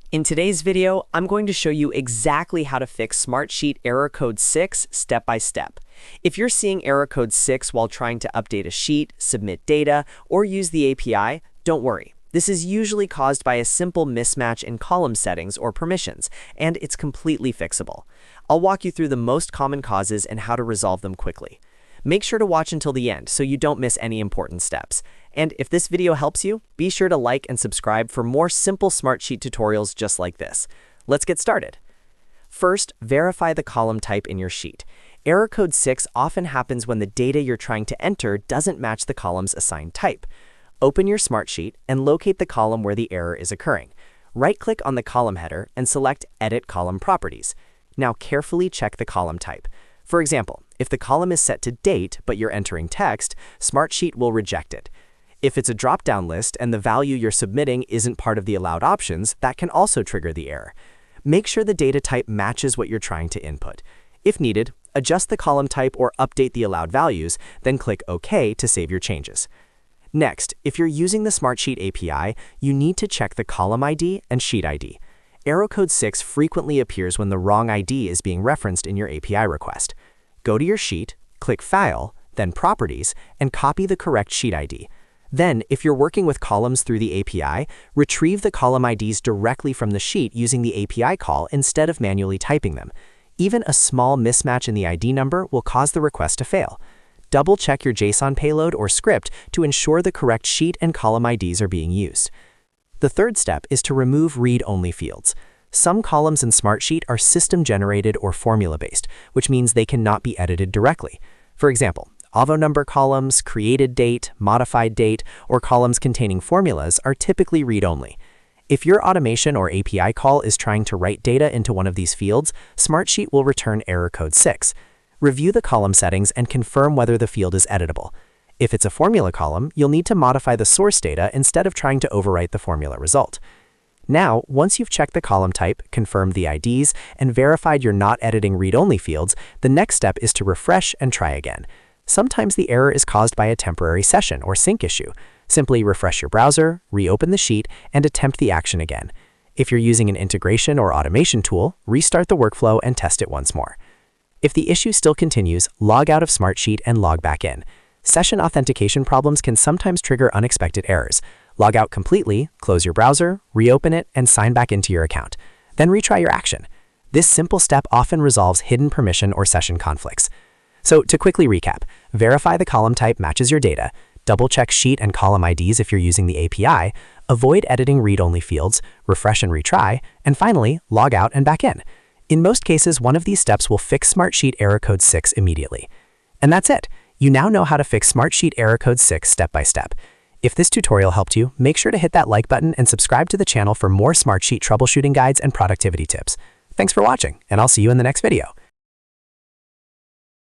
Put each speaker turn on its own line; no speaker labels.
In today's video, I'm going to show you exactly how to fix Smartsheet Error Code 6 step by step. If you're seeing Error Code 6 while trying to update a sheet, submit data, or use the API, don't worry. This is usually caused by a simple mismatch in column settings or permissions, and it's completely fixable. I'll walk you through the most common causes and how to resolve them quickly. Make sure to watch until the end so you don't miss any important steps. And if this video helps you, be sure to like and subscribe for more simple Smartsheet tutorials just like this. Let's get started. First, verify the column type in your sheet. Error code 6 often happens when the data you're trying to enter doesn't match the column's assigned type. Open your Smartsheet and locate the column where the error is occurring. Right-click on the column header and select Edit Column Properties. Now carefully check the column type. For example, if the column is set to date but you're entering text, Smartsheet will reject it. If it's a drop-down list and the value you're submitting isn't part of the allowed options, that can also trigger the error. Make sure the data type matches what you're trying to input. If needed, adjust the column type or update the allowed values, then click OK to save your changes. Next, if you're using the Smartsheet API, you need to check the column ID and sheet ID. Error code 6 frequently appears when the wrong ID is being referenced in your API request. Go to your sheet, click File, then Properties, and copy the correct sheet ID. Then, if you're working with columns through the API, retrieve the column IDs directly from the sheet using the API call instead of manually typing them. Even a small mismatch in the ID number will cause the request to fail. Double-check your JSON payload or script to ensure the correct sheet and column IDs are being used. The third step is to remove read-only fields. Some columns in Smartsheet are system-generated or formula-based, which means they cannot be edited directly. For example, AVO number columns, created date, modified date, or columns containing formulas are typically read-only. If your automation or API call is trying to write data into one of these fields, Smartsheet will return error code 6. Review the column settings and confirm whether the field is editable. If it's a formula column, you'll need to modify the source data instead of trying to overwrite the formula result. Now, once you've checked the column type, confirmed the IDs, and verified you're not editing read-only fields, the next step is to refresh and try again. Sometimes the error is caused by a temporary session or sync issue. Simply refresh your browser, reopen the sheet, and attempt the action again. If you're using an integration or automation tool, restart the workflow and test it once more. If the issue still continues, log out of Smartsheet and log back in. Session authentication problems can sometimes trigger unexpected errors. Log out completely, close your browser, reopen it, and sign back into your account. Then retry your action. This simple step often resolves hidden permission or session conflicts. So to quickly recap, verify the column type matches your data, double-check sheet and column IDs if you're using the API, avoid editing read-only fields, refresh and retry, and finally, log out and back in. In most cases, one of these steps will fix Smartsheet Error Code 6 immediately. And that's it. You now know how to fix Smartsheet Error Code 6 step by step. If this tutorial helped you, make sure to hit that like button and subscribe to the channel for more Smartsheet troubleshooting guides and productivity tips. Thanks for watching, and I'll see you in the next video.